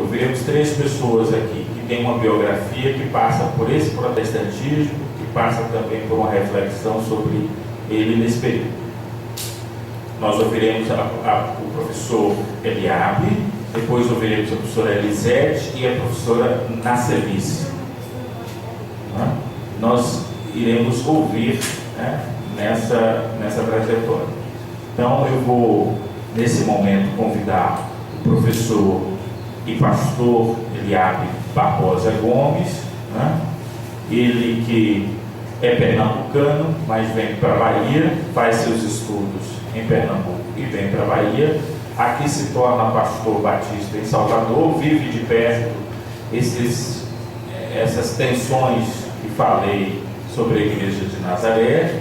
ouviremos três pessoas aqui que têm uma biografia que passa por esse protestantismo, que passa também por uma reflexão sobre ele nesse período. Nós ouviremos o professor Eliabe, depois ouviremos a professora Elisete e a professora Nacelice. Nós iremos ouvir, né, nessa trajetória. Então eu vou, nesse momento, convidar o professor e pastor Eliabe Barbosa Gomes, né? Ele que é pernambucano, mas vem para a Bahia, faz seus estudos em Pernambuco e vem para a Bahia. Aqui se torna pastor batista em Salvador, vive de perto essas tensões que falei sobre a igreja de Nazaré.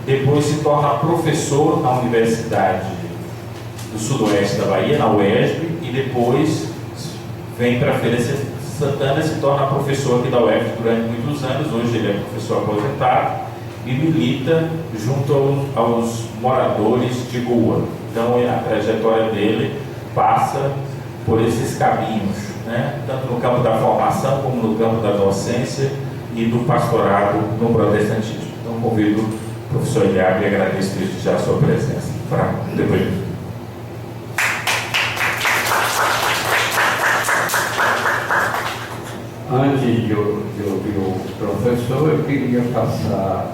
Depois se torna professor na Universidade do Sudoeste da Bahia, na UESB, e depois vem para a Feira de Santana, se torna professor aqui da UESB durante muitos anos. Hoje ele é professor aposentado e milita junto aos moradores de rua. Então a trajetória dele passa por esses caminhos, né? Tanto no campo da formação como no campo da docência e do pastorado no protestantismo. Então convido o professor Eliabe e agradeço desde já a sua presença para o depoimento. Antes de ouvir o professor, eu queria passar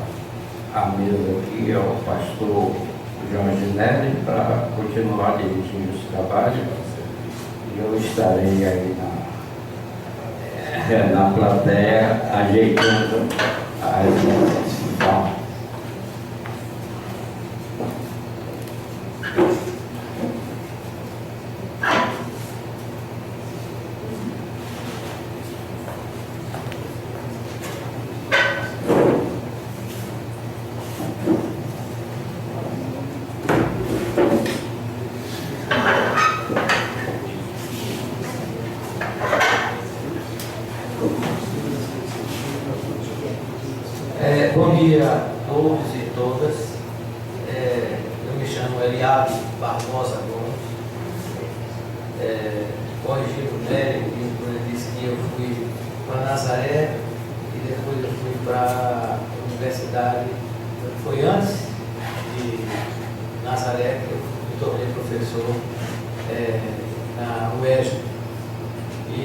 a mesa aqui ao pastor João Ginelli para continuar dirigindo os trabalhos. Eu estarei aí na plateia ajeitando a exposição. Bom dia a todos e todas. Eu me chamo Eliabe Barbosa Gomes. Corrigindo o Nélio, quando ele disse que eu fui para Nazaré e depois eu fui para a universidade. Foi antes de Nazaré que eu me tornei professor na UESB. E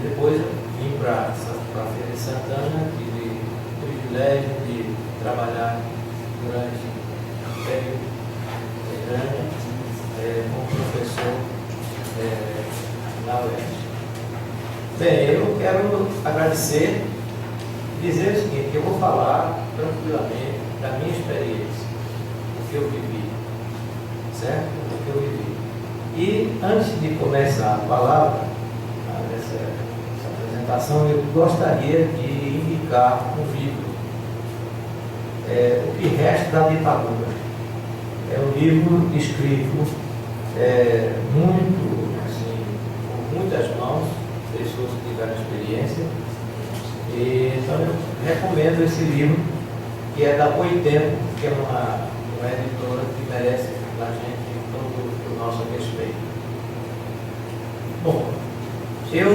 depois eu vim para a Feira de Santana, tive o privilégio de trabalhar durante um período grande como professor na UESB. Bem, eu quero agradecer e dizer o seguinte, que eu vou falar tranquilamente da minha experiência, do que eu vivi, certo? Do que eu vivi. E antes de começar a palavra, essa apresentação, eu gostaria de indicar um livro, O que Resta da Ditadura. É um livro escrito muito, assim, com muitas mãos, pessoas que tiveram experiência. E, então eu recomendo esse livro, que é da Boitempo, que é uma editora que merece da gente todo o nosso respeito. Bom, eu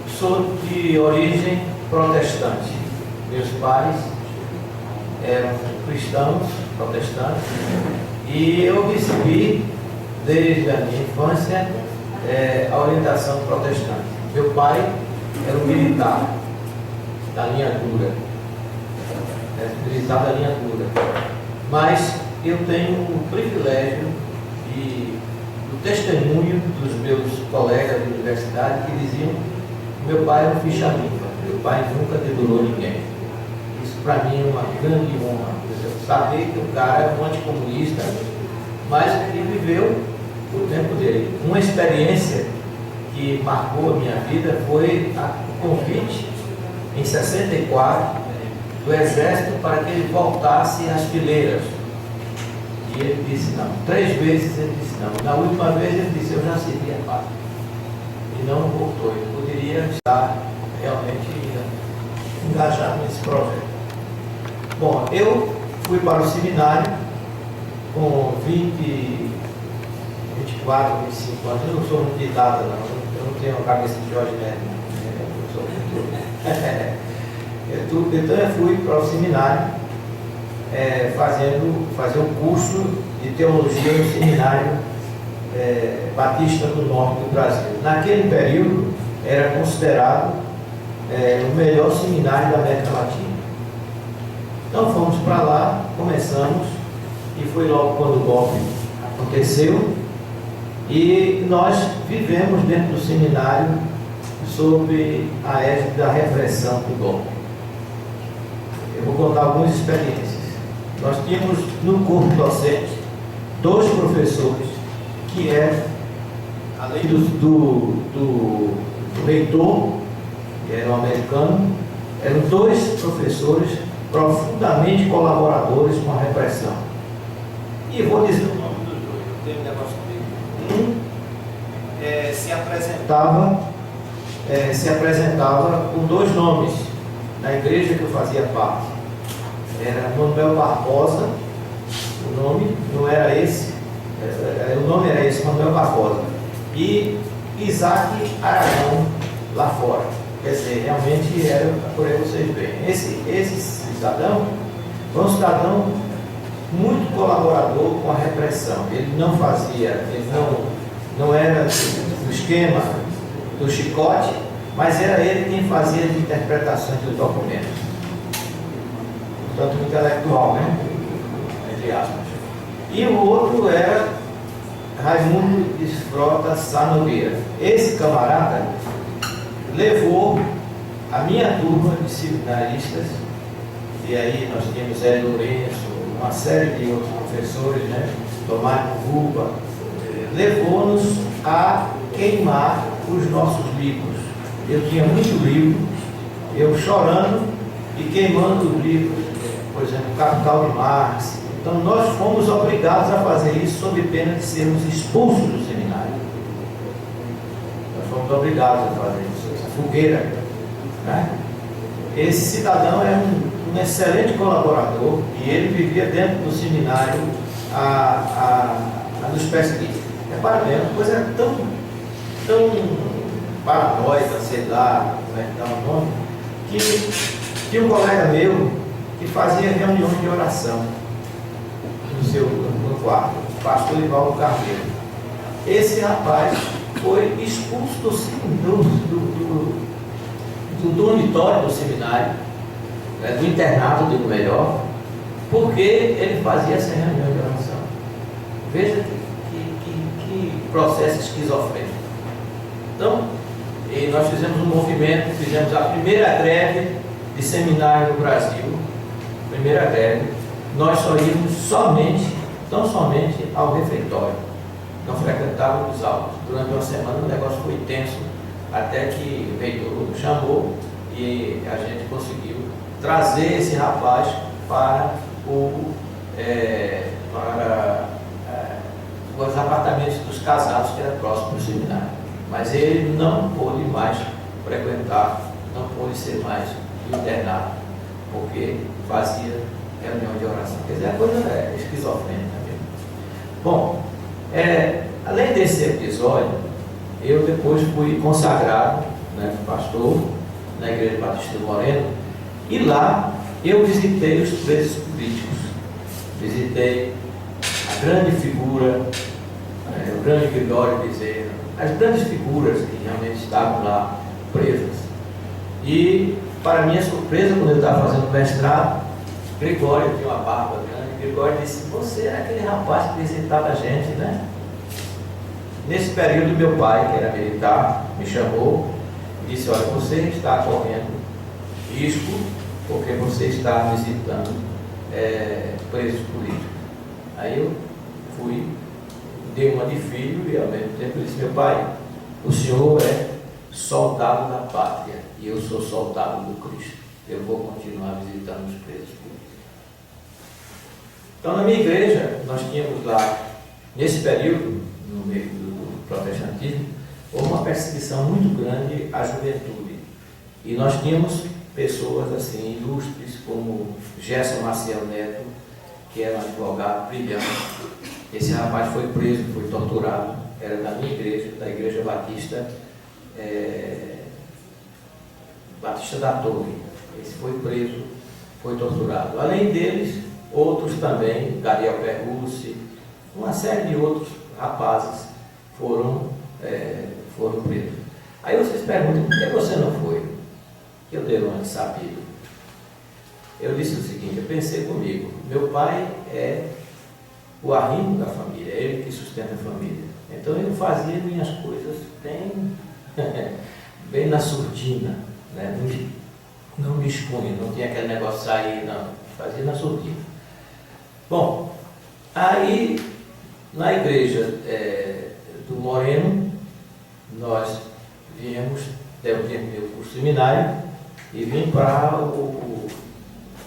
sou de origem protestante. Meus pais eram cristãos protestantes e eu recebi desde a minha infância a orientação protestante. Meu pai era um militar da linha dura, militar da linha dura, mas eu tenho o privilégio do testemunho dos meus colegas de universidade que diziam que meu pai era um ficha limpa, meu pai nunca dedurou ninguém. Isso para mim é uma grande honra, saber que o cara é um anticomunista, mas que viveu o tempo dele. Uma experiência que marcou a minha vida foi o convite em 64 do Exército para que ele voltasse às fileiras. E ele disse não. 3 vezes ele disse não. Na última vez ele disse, eu já servi a pátria. E não voltou. Ele poderia estar realmente engajado nesse projeto. Bom, eu fui para o seminário com 24, 25 anos. Eu não sou muito de data, não. Eu não tenho a cabeça de Jorge Neto, eu sou pintor. Então eu fui para o seminário fazer um curso de teologia no seminário Batista do Norte do Brasil. Naquele período era considerado o melhor seminário da América Latina. Então fomos para lá, começamos, e foi logo quando o golpe aconteceu, e nós vivemos dentro do seminário sob a égide da repressão do golpe. Eu vou contar algumas experiências. Nós tínhamos no corpo docente 2 professores que eram, além do reitor, que era um americano, eram 2 professores profundamente colaboradores com a repressão. E vou dizer o nome dos 2, eu tenho um negócio comigo. Se apresentava com 2 nomes na igreja que eu fazia parte. Era Manuel Barbosa, o nome não era esse, o nome era esse, Manuel Barbosa, e Isaac Aragão lá fora. Quer dizer, realmente era, por aí vocês veem. Esse cidadão foi um cidadão muito colaborador com a repressão. Ele não fazia, ele não era do esquema do chicote, mas era ele quem fazia as interpretações dos documentos. Portanto, intelectual, né? Entre aspas. E o outro era Raimundo de Frota Sá Nogueira. Esse camarada levou a minha turma de seminaristas, e aí nós tínhamos Hélio Lourenço, uma série de outros professores, né? Tomás Ruba, levou-nos a queimar os nossos livros. Eu tinha muito livro, eu chorando e queimando os livros, por exemplo, Capital de Marx. Então nós fomos obrigados a fazer isso sob pena de sermos expulsos do seminário. Nós fomos obrigados a fazer isso, essa fogueira, né? Esse cidadão é um excelente colaborador, e ele vivia dentro do seminário nos pesquisas. Repara bem, uma coisa tão paranoica, sei lá, como é que dá o nome, que tinha um colega meu que fazia reuniões de oração no quarto, o pastor Ivaldo Carneiro. Esse rapaz foi expulso do dormitório do seminário, do internato, digo melhor, porque ele fazia essa reunião de oração. Veja que processo esquizofrênico. Então, nós fizemos um movimento, fizemos a primeira greve de seminário no Brasil, primeira greve. Nós só íamos tão somente ao refeitório, não frequentávamos os aulas. Durante uma semana o negócio foi tenso, até que o reitor nos chamou e a gente conseguiu trazer esse rapaz para os apartamentos dos casados, que era próximo do seminário. Mas ele não pôde mais frequentar, não pôde ser mais internado, porque fazia reunião de oração. Quer dizer, a coisa é esquizofrênica mesmo. Bom, além desse episódio, eu depois fui consagrado, né, pastor na Igreja Batista do Moreno, e lá eu visitei os presos políticos. Visitei a grande figura, o grande Gregório Bezerra, as grandes figuras que realmente estavam lá presas. E, para minha surpresa, quando eu estava fazendo mestrado, Gregório tinha uma barba grande. Gregório disse: você era aquele rapaz que visitava a gente, né? Nesse período, meu pai, que era militar, me chamou e disse: olha, você está correndo risco porque você está visitando presos políticos. Aí eu fui, dei uma de filho e ao mesmo tempo disse: meu pai, o senhor é soldado da pátria e eu sou soldado do Cristo. Eu vou continuar visitando os presos políticos. Então, na minha igreja, nós tínhamos lá, nesse período, no meio do protestantismo, houve uma perseguição muito grande à juventude. E nós tínhamos pessoas assim, ilustres, como Gerson Maciel Neto, que era um advogado brilhante. Esse rapaz foi preso, foi torturado, era da minha igreja, da Igreja Batista Batista da Torre. Esse foi preso, foi torturado. Além deles, outros também, Gabriel Perrucci, uma série de outros rapazes foram presos. Aí vocês perguntam, por que você não foi? Eu dei uma sabido. Eu disse o seguinte, eu pensei comigo, meu pai é o arrimo da família, é ele que sustenta a família. Então eu fazia minhas coisas bem na surdina, né? Não me expunha, não tinha aquele negócio de sair, não, fazia na surdina. Bom, aí na igreja do Moreno, nós viemos, demos tempo para o seminário e vim para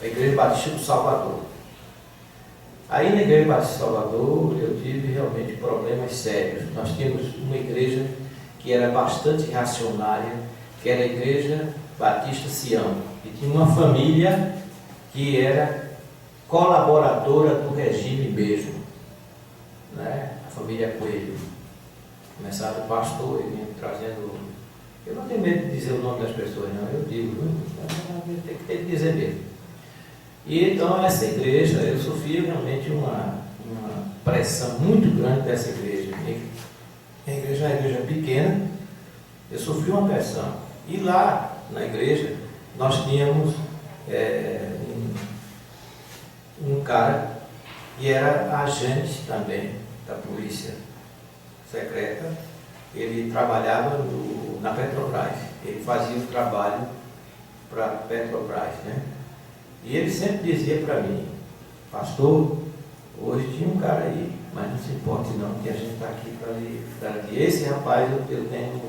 a Igreja Batista do Salvador. Aí na Igreja Batista do Salvador eu tive realmente problemas sérios. Nós tínhamos uma igreja que era bastante reacionária, que era a Igreja Batista Sião, e tinha uma família que era colaboradora do regime mesmo, né? A família Coelho. Começaram o pastor, ele vinha trazendo. Eu não tenho medo de dizer o nome das pessoas, não, eu digo, tem que dizer mesmo. E então essa igreja, eu sofri realmente uma pressão muito grande dessa igreja. A igreja é uma igreja pequena, eu sofri uma pressão. E lá na igreja nós tínhamos um cara que era agente também da polícia secreta. Ele trabalhava na Petrobras, ele fazia o trabalho para a Petrobras, né? E ele sempre dizia para mim, pastor, hoje tinha um cara aí, mas não se importe não, que a gente está aqui para lhe garantir. Esse rapaz, eu tenho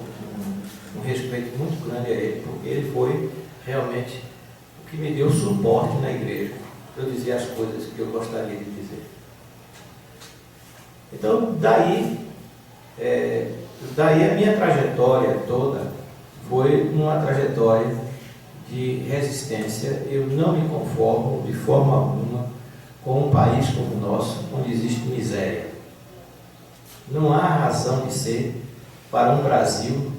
um respeito muito grande a ele, porque ele foi realmente o que me deu suporte na igreja, para eu dizer as coisas que eu gostaria de dizer. Então, daí a minha trajetória toda foi uma trajetória de resistência. Eu não me conformo de forma alguma com um país como o nosso, onde existe miséria. Não há razão de ser para um Brasil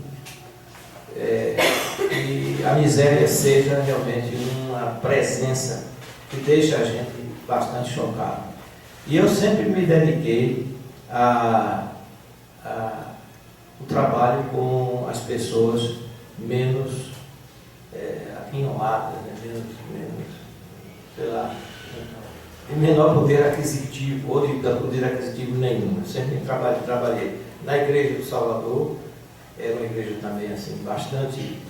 que a miséria seja realmente uma presença que deixa a gente bastante chocado. E eu sempre me dediquei o trabalho com as pessoas menos aquinhoadas, né? menos, sei lá, de menor poder aquisitivo, ou de poder aquisitivo nenhum. Eu sempre trabalhei na Igreja do Salvador, era uma igreja também assim, bastante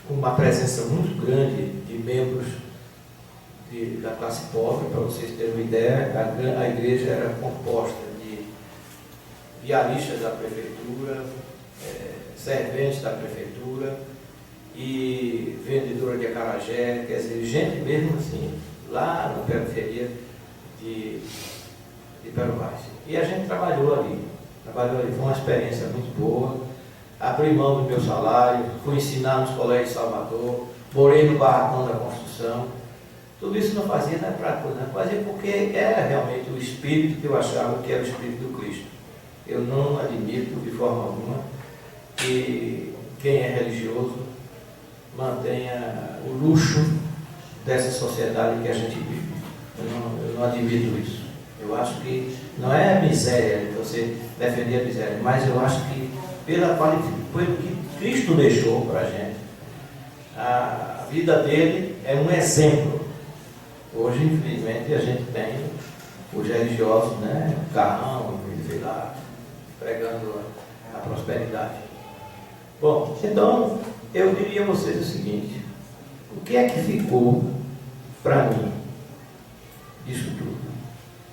com uma presença muito grande de membros da classe pobre. Para vocês terem uma ideia, a igreja era composta de viaristas da prefeitura, serventes da prefeitura e vendedora de acarajé, quer dizer, gente mesmo assim, lá na periferia de Peruvais. E a gente trabalhou ali, foi uma experiência muito boa. Abri mão do meu salário, fui ensinar nos colégios de Salvador, morei no barracão da construção. Tudo isso não fazia para coisa, não fazia porque era realmente o espírito que eu achava que era o espírito do Cristo. Eu não admito de forma alguma que quem é religioso mantenha o luxo dessa sociedade que a gente vive. Eu não admito isso. Eu acho que não é a miséria, você defender a miséria, mas eu acho que pelo que Cristo deixou para a gente, a vida dele é um exemplo. Hoje, infelizmente, a gente tem os religiosos, né, carrão, sei lá, pregando a prosperidade. Bom, então, eu diria a vocês o seguinte: o que é que ficou para mim disso tudo?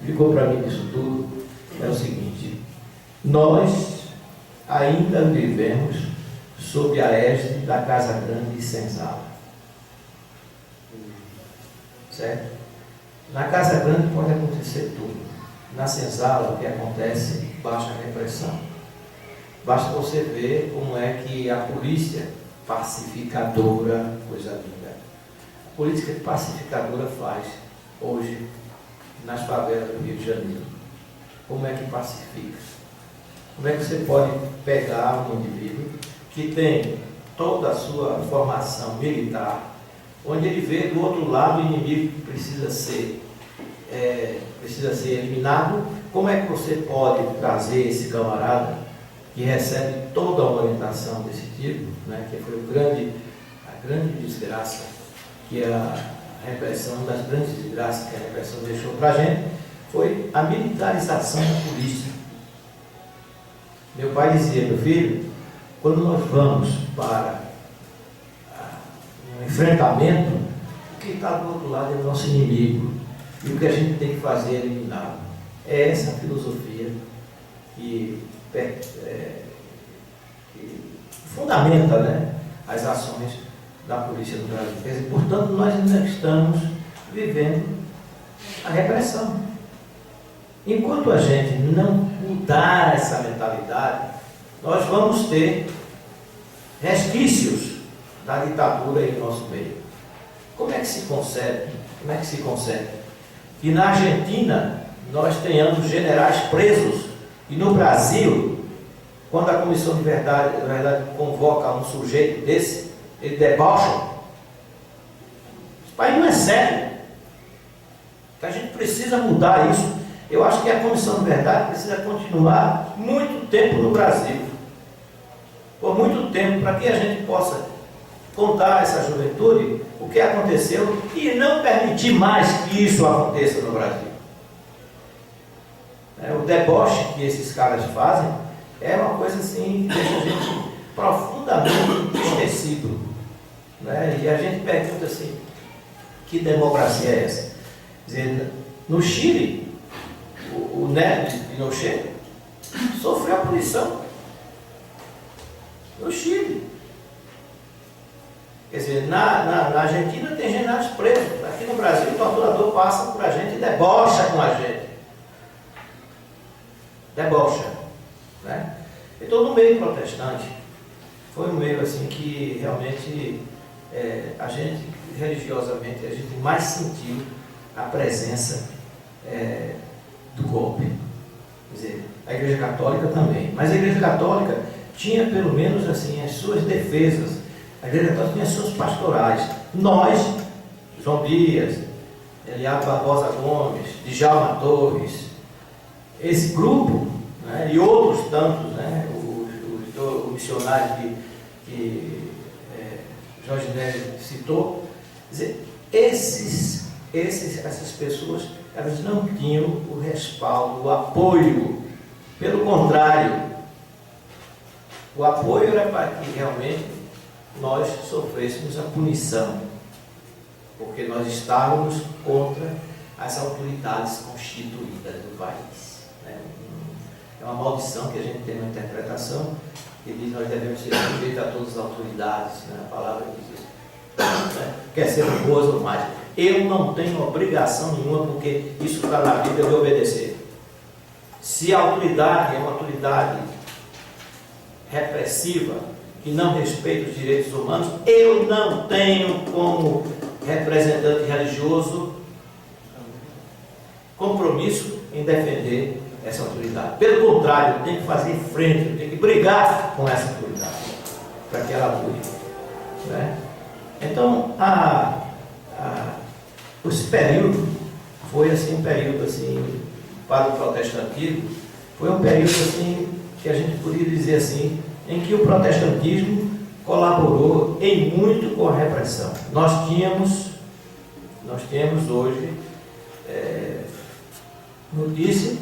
Ficou para mim disso tudo é o seguinte: nós ainda vivemos sob a égide da Casa Grande e Senzala. Certo? Na Casa Grande pode acontecer tudo. Na Senzala, o que acontece? Baixa repressão. Basta você ver como é que a polícia pacificadora, coisa linda, a política pacificadora faz hoje nas favelas do Rio de Janeiro. como é que pacifica? Como é que você pode pegar um indivíduo que tem toda a sua formação militar, onde ele vê do outro lado o inimigo que precisa ser eliminado? Como é que você pode trazer esse camarada que recebe toda a orientação desse tipo, né, que foi a grande desgraça, que a repressão, uma das grandes desgraças que a repressão deixou para a gente, foi a militarização da polícia. Meu pai dizia: meu filho, quando nós vamos para um enfrentamento, o que está do outro lado é o nosso inimigo, e o que a gente tem que fazer é eliminá-lo. É essa a filosofia que fundamenta, né, as ações da polícia do Brasil. Quer dizer, portanto, nós ainda estamos vivendo a repressão. Enquanto a gente não mudar essa mentalidade, nós vamos ter resquícios da ditadura em nosso meio. Como é que se concebe? Que na Argentina nós tenhamos generais presos e no Brasil, quando a Comissão de Verdade convoca um sujeito desse, ele debocha? Isso aí não é sério. A gente precisa mudar isso. Eu acho que a Comissão de Verdade precisa continuar muito tempo no Brasil. Por muito tempo, para que a gente possa contar a essa juventude o que aconteceu e não permitir mais que isso aconteça no Brasil. O deboche que esses caras fazem é uma coisa assim que deixa a gente profundamente esquecido, né? E a gente pergunta assim: que democracia é essa? Quer dizer, no Chile, o neto de Pinochet sofreu a punição. No Chile. Quer dizer, na Argentina tem generais presos. Aqui no Brasil o torturador passa por a gente e debocha com a gente. Debocha, né? Então, no meio protestante, foi um meio assim que realmente a gente, religiosamente, a gente mais sentiu a presença do golpe. Quer dizer, a Igreja Católica também. Mas a Igreja Católica tinha pelo menos assim as suas defesas. A Igreja Católica tinha as suas pastorais. Nós, João Dias, Eliado Barbosa Gomes, Djalma Torres, esse grupo, né, e outros tantos, né, o missionário que Jorge Neves citou, quer dizer, essas pessoas, elas não tinham o respaldo, o apoio. Pelo contrário, o apoio era para que realmente nós sofrêssemos a punição, porque nós estávamos contra as autoridades constituídas do país, né? É uma maldição que a gente tem na interpretação, que diz que nós devemos ser sujeitos a todas as autoridades, né? A palavra diz isso, né? Quer ser boas ou mais. Eu não tenho obrigação nenhuma, porque isso está na Bíblia, de obedecer. Se a autoridade é uma autoridade repressiva, que não respeita os direitos humanos, eu não tenho, como representante religioso, compromisso em defender essa autoridade. Pelo contrário, eu tenho que fazer frente, eu tenho que brigar com essa autoridade para que ela mude, né? Então, esse período foi assim, um período assim, para o protestantismo, foi um período assim, que a gente poderia dizer assim, em que o protestantismo colaborou em muito com a repressão. Nós temos hoje notícia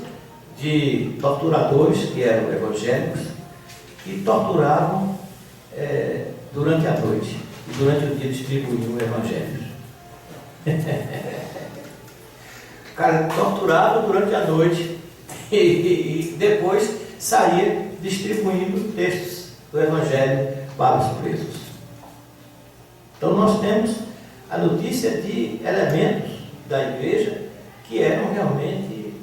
de torturadores que eram evangélicos, que torturavam durante a noite e durante o dia distribuíam evangelhos. O cara torturava durante a noite e depois saía distribuindo textos do Evangelho para os presos. Então nós temos a notícia de elementos da igreja que eram realmente,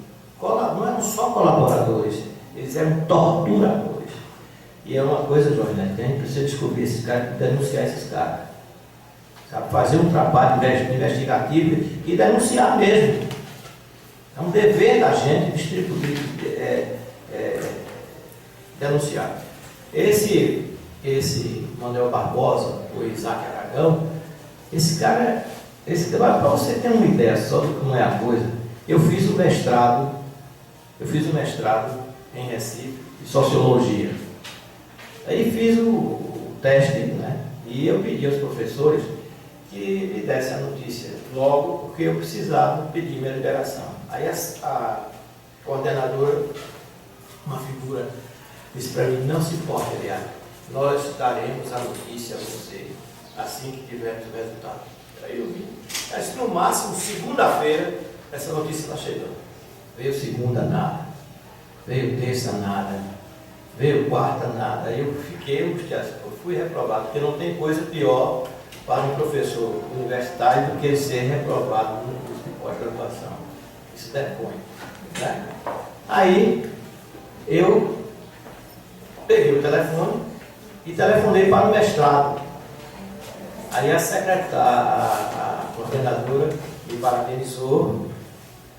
não eram só colaboradores, eles eram torturadores. E é uma coisa, Jorge, né, que a gente precisa descobrir esses caras, denunciar esses caras. Sabe, fazer um trabalho investigativo e denunciar mesmo. É um dever da gente distribuir, denunciar. Esse Manuel Barbosa, o Isaac Aragão, para você ter uma ideia só de como é a coisa, eu fiz o mestrado em Recife, de Sociologia. Aí fiz o teste, né? E eu pedi aos professores que me dessem a notícia logo, porque eu precisava pedir minha liberação. Aí a coordenadora, uma figura, disse para mim: não se importe, Eliane, nós daremos a notícia a você assim que tivermos o resultado. Aí eu vi. Mas no máximo, segunda-feira, essa notícia está chegando. Veio segunda, nada. Veio terça, nada. Veio quarta, nada. Aí eu fiquei angustiado. Eu fui reprovado, porque não tem coisa pior para um professor universitário do que ser reprovado no curso de pós-graduação. Isso depõe, né? Aí eu peguei o telefone e telefonei para o mestrado. Aí a coordenadora me parabenizou.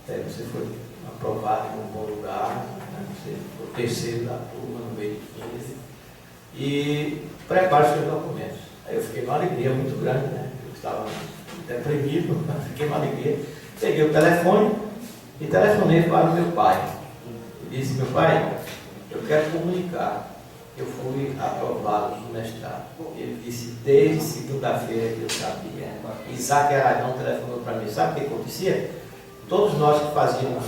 Você foi aprovado em um bom lugar, né? Você foi o terceiro da turma, no meio de 15. E prepare os seus documentos. Aí eu fiquei com uma alegria muito grande, né? Eu estava deprimido, fiquei com uma alegria. Peguei o telefone e telefonei para o meu pai. E disse: meu pai, eu quero comunicar. Eu fui aprovado no mestrado. Ele disse: desde segunda-feira que eu sabia. Isaac Aragão telefonou para mim. Sabe o que acontecia? Todos nós que fazíamos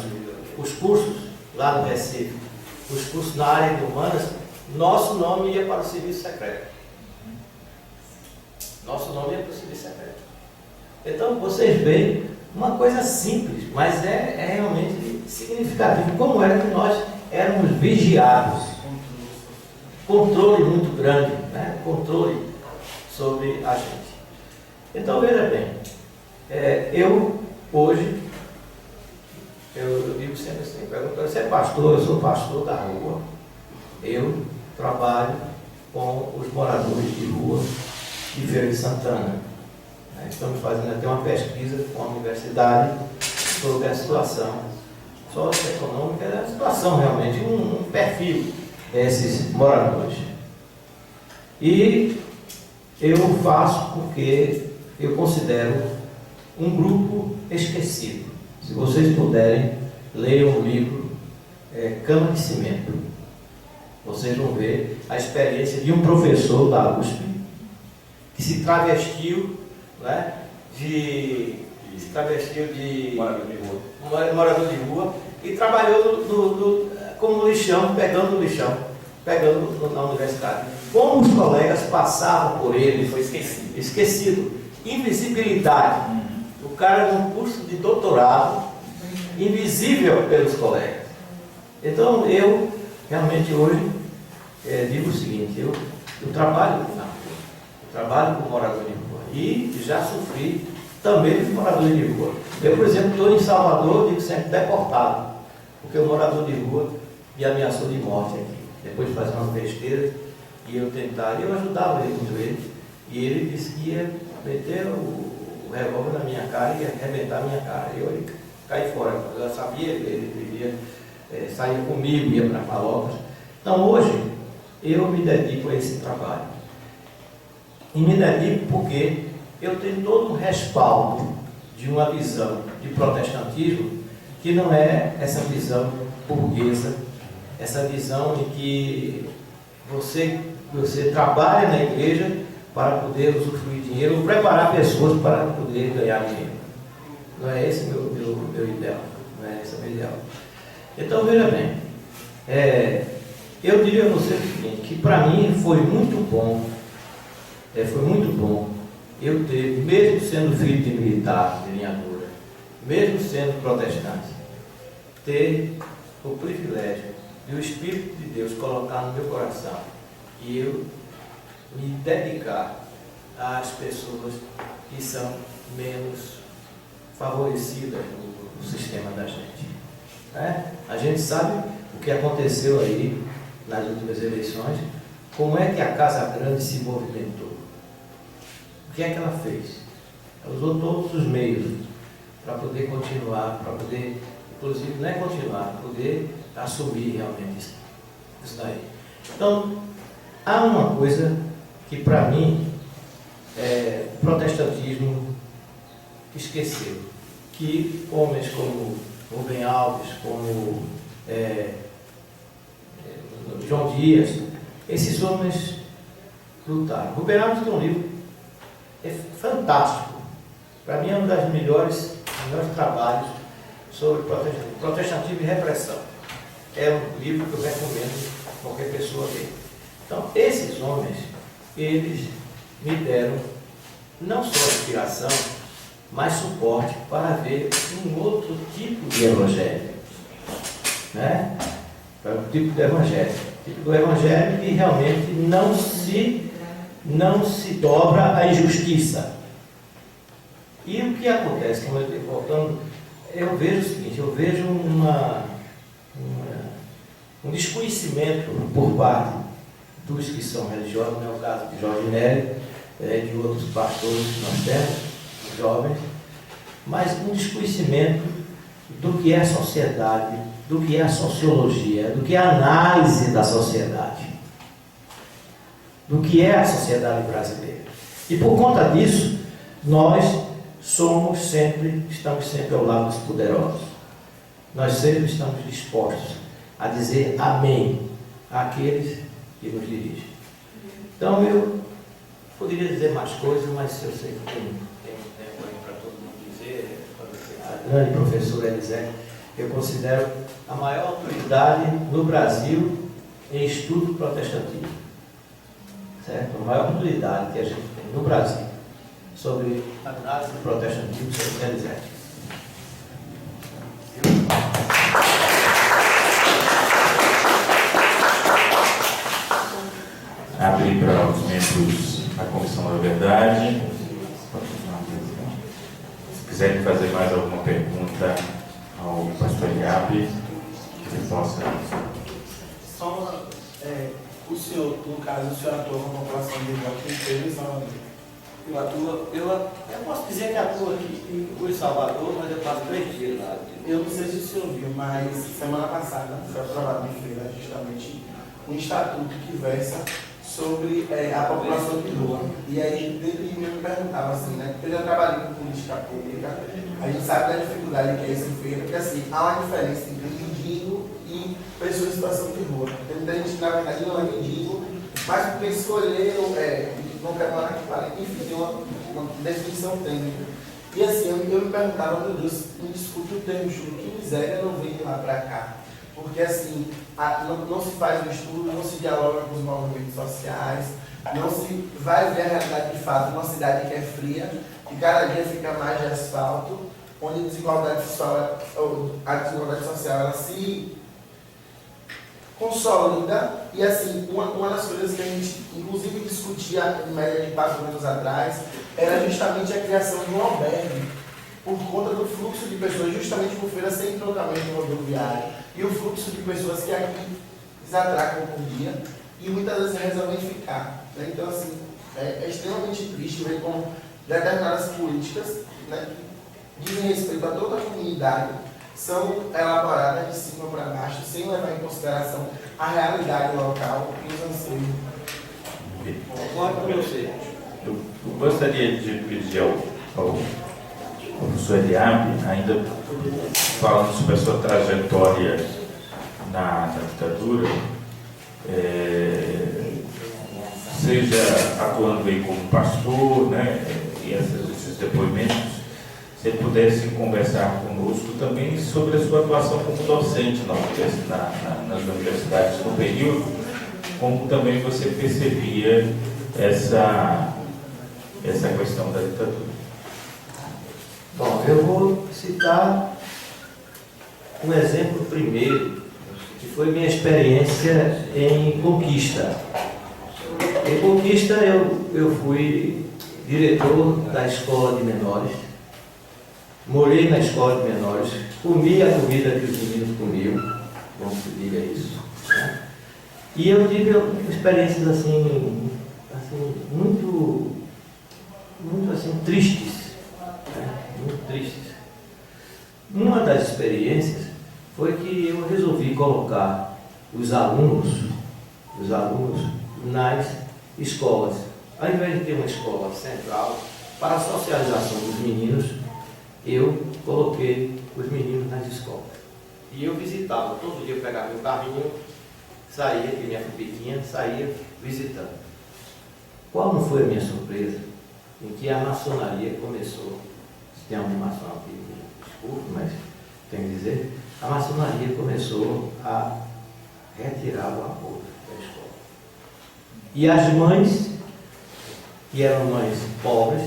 os cursos lá no Recife, os cursos na área de humanas, nosso nome ia para o serviço secreto. Nosso nome ia para o serviço secreto. Então vocês veem uma coisa simples, mas é realmente significativo. Como era que nós éramos vigiados. Controle muito grande, né? Controle sobre a gente. Então veja bem, eu hoje, eu digo sempre assim, perguntam: você é pastor? Eu sou pastor da rua. Eu trabalho com os moradores de rua de Feira de Santana. Estamos fazendo até uma pesquisa com a universidade sobre a situação socioeconômica, a situação realmente, um perfil desses moradores. E eu faço porque eu considero um grupo esquecido. Se vocês puderem, leiam o livro Cama de Cimento. Vocês vão ver a experiência de um professor da USP que se travestiu, né, de morador de rua e trabalhou como lixão, pegando na universidade. Como os colegas passavam por ele, foi esquecido. Invisibilidade. O cara num curso de doutorado, invisível pelos colegas. Então eu realmente hoje digo o seguinte: eu trabalho na rua, eu trabalho com morador de rua e já sofri também com moradores de rua. Eu, por exemplo, estou em Salvador, digo sempre deportado, porque o morador de rua me ameaçou de morte aqui, depois de fazer umas besteiras, e eu ajudava ele muito, e ele disse que ia meter o revólver na minha cara e ia arrebentar a minha cara. Eu caí fora, eu já sabia, ele vivia, saía comigo, ia para Palocas. Então hoje eu me dedico a esse trabalho. E me dedico porque eu tenho todo um respaldo de uma visão de protestantismo que não é essa visão burguesa, essa visão em que você trabalha na igreja para poder usufruir dinheiro ou preparar pessoas para poder ganhar dinheiro. Não é esse meu ideal. Não é esse o meu ideal. Então veja bem, eu diria a você o seguinte, que para mim foi muito bom eu ter, mesmo sendo filho de militar, de linha dura, mesmo sendo protestante, ter o privilégio de o Espírito de Deus colocar no meu coração e eu me dedicar às pessoas que são menos favorecidas no sistema da gente. A gente sabe o que aconteceu aí nas últimas eleições, como é que a Casa Grande se movimentou. O que é que ela fez? Ela usou todos os meios para poder continuar, para poder inclusive, né, continuar, poder assumir realmente isso daí. Então, há uma coisa que para mim o protestantismo esqueceu, que homens como Rubem Alves, como João Dias, esses homens lutaram. Rubem Alves tem um livro fantástico, para mim é um dos melhores trabalhos sobre protestantismo e repressão. É um livro que eu recomendo qualquer pessoa ler. Então, esses homens, eles me deram não só inspiração, mas suporte para ver um outro tipo de evangelho, né? Um tipo de evangelho, tipo do evangelho que realmente não se dobra à injustiça. E o que acontece, como eu estou voltando, eu vejo o seguinte, eu vejo um desconhecimento por parte dos que são religiosos, não é o caso de Jorge Nélio, de outros pastores que nós temos, jovens, mas um desconhecimento do que é a sociedade, do que é a sociologia, do que é a análise da sociedade, do que é a sociedade brasileira. E por conta disso, nós estamos sempre ao lado dos poderosos. Nós sempre estamos dispostos a dizer amém àqueles que nos dirigem. Então eu poderia dizer mais coisas, mas eu sei que tem tempo aí para todo mundo dizer. A grande professora Elisete, eu considero a maior autoridade no Brasil em estudo protestantismo. Certo? A maior autoridade que a gente tem no Brasil sobre a análise do protestantismo, sobre Elisete. Abrir para os membros da Comissão da Verdade. Se quiserem fazer mais alguma pergunta ao pastor Iabe, que ele possa. Só o senhor, no caso, o senhor atua com a população de Joaquim inteira em Salvador. Eu posso dizer que atua aqui em Salvador, mas eu passo 3 dias lá. Eu não sei se o senhor viu, mas semana passada foi aprovado em feira justamente um estatuto que versa sobre a população de rua. E aí ele me perguntava assim, né? Porque eu já trabalhei com política pública, a gente sabe da dificuldade que é isso em feira, porque assim, há uma diferença entre mendigo e pessoa em situação de rua. Tem muita gente que na verdade não é mendigo, mas porque escolheram, não quero falar que fale, enfim, tem uma definição técnica. E assim, eu me perguntava, meu Deus, me desculpe o termo chulo, que miséria não vem de lá para cá. Porque assim, não se faz um estudo, não se dialoga com os movimentos sociais, não se vai ver a realidade de fato numa cidade que é fria, que cada dia fica mais de asfalto, onde a desigualdade social ela se consolida. E assim, uma das coisas que a gente inclusive discutia em média de 4 anos atrás era justamente a criação de um albergue, por conta do fluxo de pessoas, justamente por feira sem entroncamento rodoviário, e o fluxo de pessoas que aqui desatracam por dia e muitas vezes resolvem ficar. Né? Então, assim, é extremamente triste ver como determinadas políticas, né, que dizem respeito a toda a comunidade são elaboradas de cima para baixo, sem levar em consideração a realidade local e os anseios. Eu gostaria de pedir ao professor Eliabe, ainda falando sobre a sua trajetória na ditadura, seja atuando aí como pastor, né, e esses depoimentos, se ele pudesse conversar conosco também sobre a sua atuação como docente nas universidades no período, como também você percebia essa questão da ditadura. Bom, eu vou citar um exemplo primeiro, que foi minha experiência em Conquista. Em Conquista eu fui diretor da escola de menores, morei na escola de menores, comi a comida que os meninos comiam, vamos que diga isso, né? E eu tive experiências assim muito assim, tristes, né? Muito tristes. Uma das experiências de colocar os alunos nas escolas. Ao invés de ter uma escola central para a socialização dos meninos, eu coloquei os meninos nas escolas. E eu visitava, todo dia eu pegava meu carrinho, saía, que minha fubiquinha, saía visitando. Qual não foi a minha surpresa? Em que a maçonaria começou, se tem algum maçom aqui, desculpe, mas tenho que dizer, a maçonaria começou a retirar o apoio da escola. E as mães, que eram mães pobres,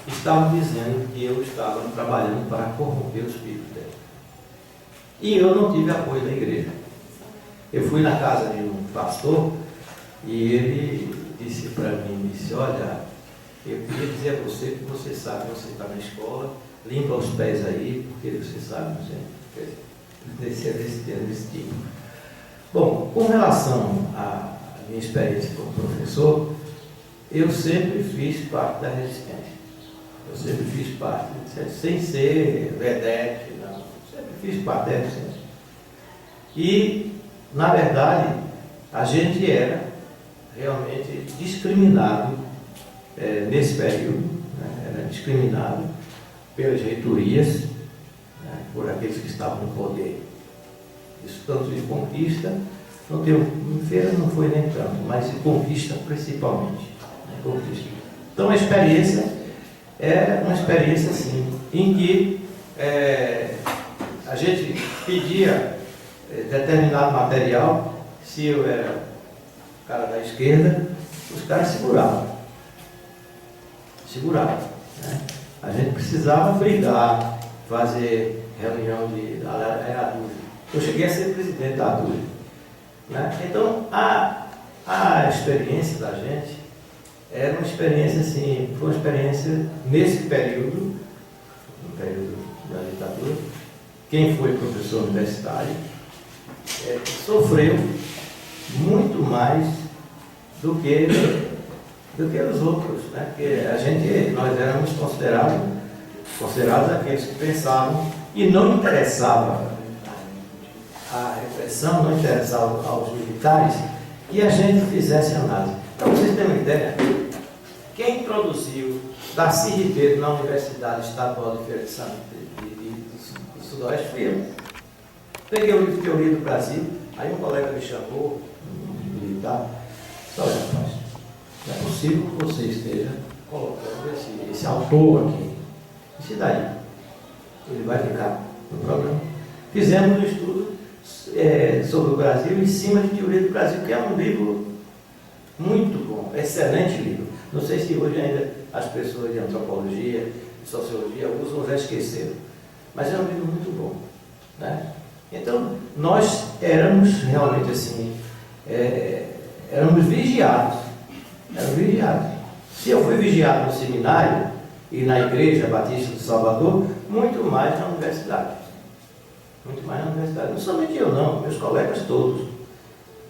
estavam dizendo que eu estava trabalhando para corromper os filhos dela. E eu não tive apoio da igreja. Eu fui na casa de um pastor e ele disse para mim, olha, eu queria dizer a você que você sabe, você está na escola, limpa os pés aí, porque você sabe, gente, desse tipo. Bom, com relação à minha experiência como professor, eu sempre fiz parte da resistência. Eu sempre fiz parte, sem ser vedete, não, sempre fiz parte da resistência. E, na verdade, a gente era realmente discriminado nesse período, né? Era discriminado pelas reitorias, né? Por aqueles que estavam no poder. Isso tanto de conquista, não tem, em feira não foi nem tanto, mas de conquista principalmente. Né? Conquista. Então a experiência é uma experiência assim, em que a gente pedia determinado material, se eu era o cara da esquerda, os caras seguravam. Né? A gente precisava brigar, fazer reunião de ADURE. Eu cheguei a ser presidente da ADURE. Né? Então, a experiência da gente era uma experiência assim, foi uma experiência nesse período, no período da ditadura. Quem foi professor universitário sofreu muito mais do que os outros, né? Porque nós éramos considerados aqueles que pensavam e não interessava a repressão, não interessava aos militares que a gente fizesse análise. Para vocês terem uma ideia, quem introduziu Darcy Ribeiro na Universidade Estadual de Feira de Santana do Sudoeste fui eu. Peguei o livro de Teoria do Brasil, aí um colega me chamou, um militar, disse, olha, rapaz, não é possível que você esteja colocando esse autor aqui. E daí? Ele vai ficar no programa. Fizemos um estudo sobre o Brasil em cima de Teoria do Brasil, que é um livro muito bom, excelente livro. Não sei se hoje ainda as pessoas de antropologia, de sociologia usam, já esqueceram. Mas é um livro muito bom. Né? Então, nós éramos realmente assim, éramos vigiados. Se eu fui vigiado no seminário e na Igreja Batista de Salvador, muito mais na universidade. Muito mais na universidade. Não somente eu não, meus colegas todos.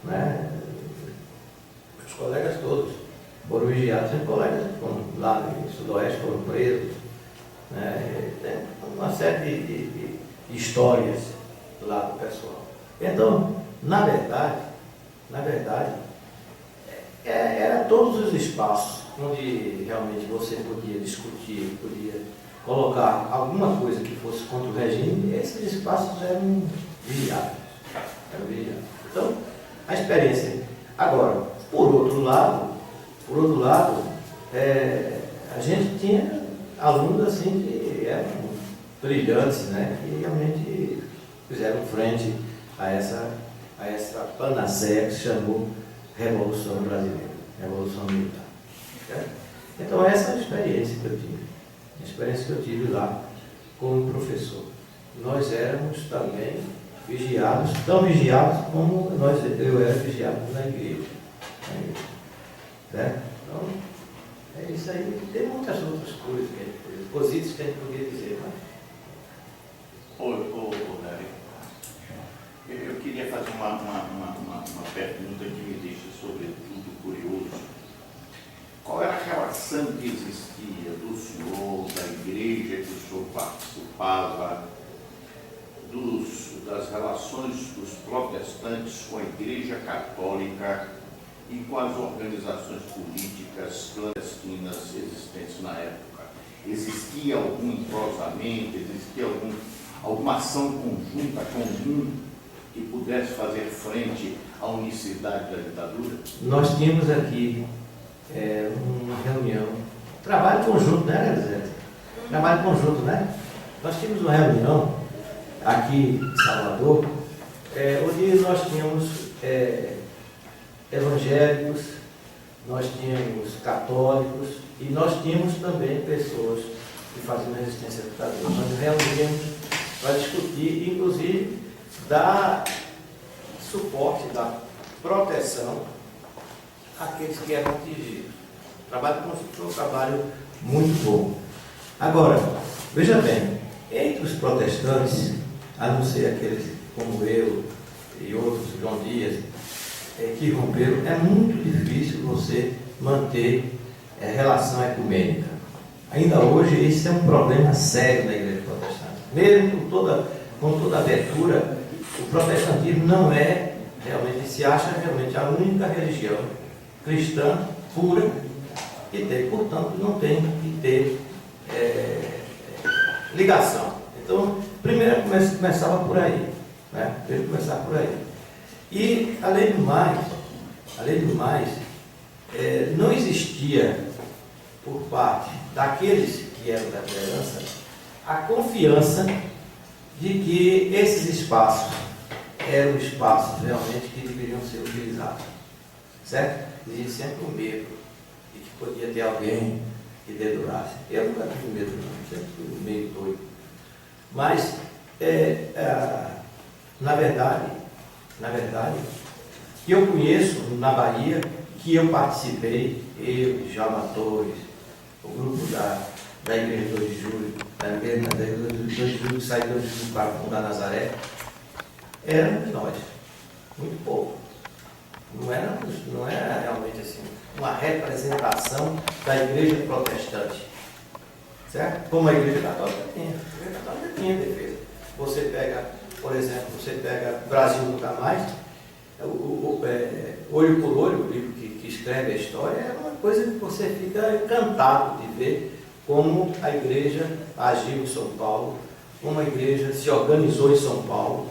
Né? Meus colegas todos foram vigiados. Tem colegas lá no Sudoeste foram presos. Né? Tem uma série de histórias lá do pessoal. Então, na verdade, era todos os espaços onde realmente você podia discutir, podia colocar alguma coisa que fosse contra o regime, esses espaços eram vigiados. Então, a experiência. Agora, por outro lado, a gente tinha alunos assim que eram brilhantes, né, que realmente fizeram frente a essa panaceia que se chamou Revolução Brasileira, Revolução Militar. Certo? Então essa é a experiência que eu tive, lá como professor. Nós éramos também vigiados, tão vigiados como eu era vigiado na igreja. Certo? Então, é isso aí. Tem muitas outras coisas, cositas que a gente poderia dizer, mas... Davi, eu queria fazer uma pergunta que me deixa sobretudo curioso. Qual era a relação que existia do senhor, da igreja que o senhor participava, dos das relações dos protestantes com a Igreja Católica e com as organizações políticas clandestinas existentes na época. Existia algum entrosamento, existia alguma ação conjunta, comum, que pudesse fazer frente à unicidade da ditadura? Nós tínhamos aqui uma reunião, trabalho conjunto, né, Elisete? Trabalho conjunto, né? Nós tínhamos uma reunião aqui em Salvador, onde nós tínhamos evangélicos, nós tínhamos católicos e nós tínhamos também pessoas que faziam resistência à ditadura. Nós nos reuníamos para discutir, inclusive, dar suporte, dar proteção àqueles que eram atingidos. O trabalho conjunto foi um trabalho muito bom. Agora, veja bem, entre os protestantes, a não ser aqueles como eu e outros, João Dias, que romperam, é muito difícil você manter relação ecumênica. Ainda hoje, isso é um problema sério na igreja protestante. Mesmo com toda abertura, o protestantismo não é realmente, se acha realmente a única religião cristã pura que tem, portanto, não tem que ter ligação. Então, primeiro começava por aí, né? Primeiro começava por aí. E, além do mais, não existia, por parte daqueles que eram da liderança, a confiança de que esses espaços eram espaços realmente que deveriam ser utilizados. Certo? Existia sempre o medo de que podia ter alguém que dedurasse. Eu nunca tive medo, não, sempre fui meio doido. Mas, na verdade, que eu conheço na Bahia, que eu participei, eu, Djalma Torres, o grupo da Igreja 2 de Julho, da Igreja 2 de Julho, que saiu 2 de Julho para fundar Nazaré, éramos nós, muito pouco. Não era realmente assim, uma representação da Igreja protestante, certo? Como a Igreja Católica tinha. A Igreja Católica tinha defesa. Você pega, por exemplo, Brasil Nunca Mais, Olho por Olho, o livro que escreve a história, é uma coisa que você fica encantado de ver como a igreja agiu em São Paulo, como a igreja se organizou em São Paulo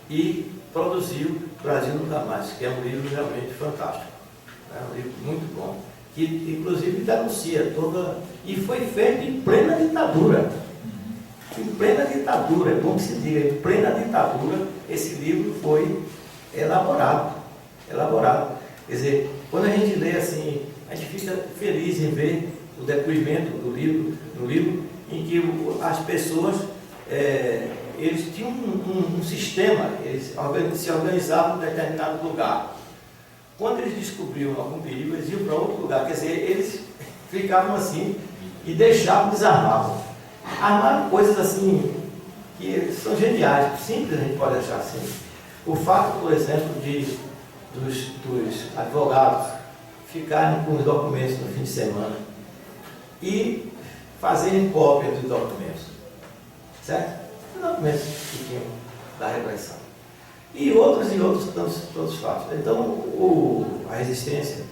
e produziu Brasil Nunca Mais, que é um livro realmente fantástico. É um livro muito bom, que inclusive denuncia toda... E foi feito em plena ditadura. Em plena ditadura, é bom que se diga, em plena ditadura, esse livro foi elaborado. Quer dizer, quando a gente lê assim, a gente fica feliz em ver o depoimento do livro em que as pessoas, eles tinham um sistema, eles se organizavam em determinado lugar. Quando eles descobriam algum perigo, eles iam para outro lugar. Quer dizer, eles ficavam assim e deixavam, desarmavam. Armaram coisas assim que são geniais, simples a gente pode achar assim. O fato, por exemplo, dos advogados ficarem com os documentos no fim de semana e fazerem cópia dos documentos, certo? Os documentos que tinham da repressão. E outros tantos fatos. Então, a resistência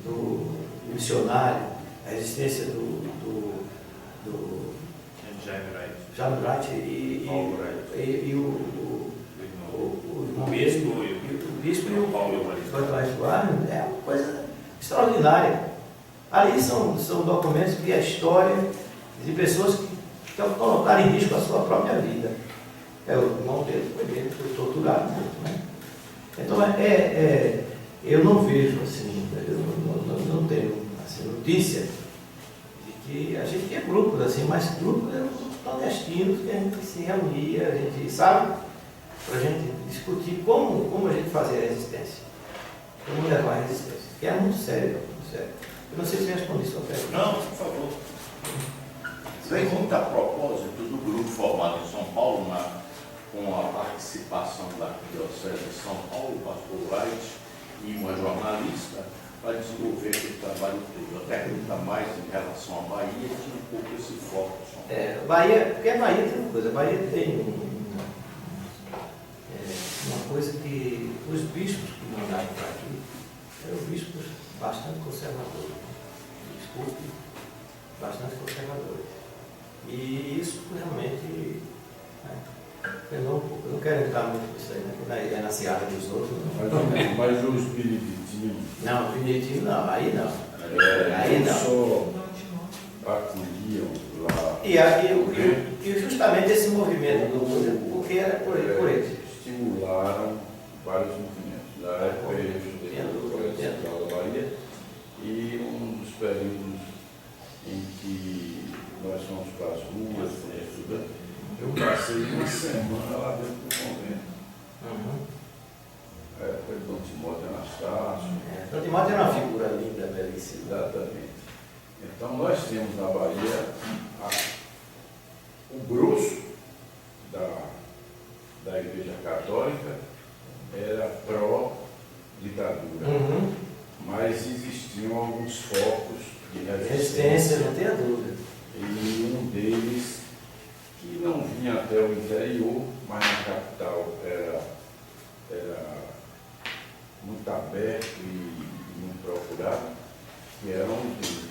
do missionário, a resistência do Jaime Wright e o bispo e o Paulo é uma coisa extraordinária. Ali são documentos que a história de pessoas que colocaram em risco a sua própria vida. O irmão dele foi torturado muito, né? Então, eu não vejo assim, eu não tenho assim, notícia de que a gente tinha grupos assim, mas grupos eram clandestinos que a gente se reunia, a gente sabe, para a gente discutir como a gente fazia a resistência, como levar a resistência, que é muito sério, muito sério. Eu não sei se eu respondi sua pergunta. Não, por favor. Vem muito a propósito do grupo formado em São Paulo, com a participação da Arquidiocese de São Paulo, o pastor Wright e uma jornalista, para desenvolver aquele trabalho todo. A pergunta mais em relação à Bahia tinha um pouco esse foco. Bahia, porque a Bahia tem uma coisa, a Bahia tem coisa que os bispos que mandaram para aqui eram bispos bastante conservadores. Desculpe, bastante conservadores. E isso realmente, né, eu não quero entrar muito nisso aí, né, que é na seara dos outros. Não. Mas os beneditinos. Não, beneditino não, aí não. Aí não. Só acolhiam lá. E justamente esse movimento do mundo, porque era por eles. Estimularam vários movimentos. Na época eu estudei na Universidade Central da Bahia e um dos períodos em que nós fomos para as ruas, fomos estudando, eu passei uma semana lá dentro do convento. A época de Dom Timóteo Anastácio. Dom Timóteo era uma figura linda, belíssima. Exatamente. Então nós temos na Bahia o grosso da Igreja Católica era pró-ditadura, mas existiam alguns focos de Resistência, não tenha dúvida. e um deles que não vinha até o interior, mas na capital era muito aberto e muito procurado, que eram os indígenas.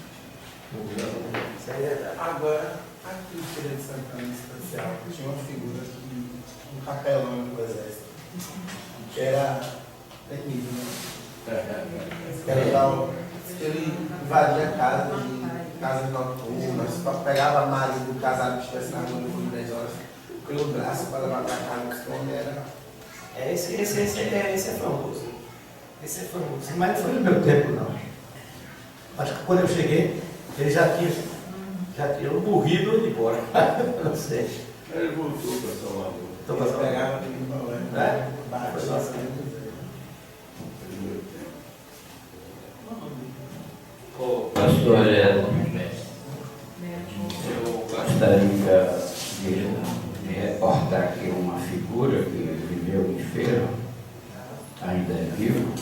Isso é verdade. Agora, aqui em Feira de Santana, em especial, tinha uma figura um capelão do exército, que era terrível, né? Ele invadia casas noturnas, pegava marido do casado que estivesse na rua por 10 horas pelo braço para levar para casa, esse homem era... Esse é famoso. Esse é famoso. Mas não foi no meu tempo, não. Acho que quando eu cheguei, ele já tinha morrido ou ido embora. Não sei. Ele voltou para Salvador. Estou passando. Pegava aquele problema, Foi nossa. Pastor, eu gostaria de reportar aqui uma figura que viveu em Feira, ainda é vivo,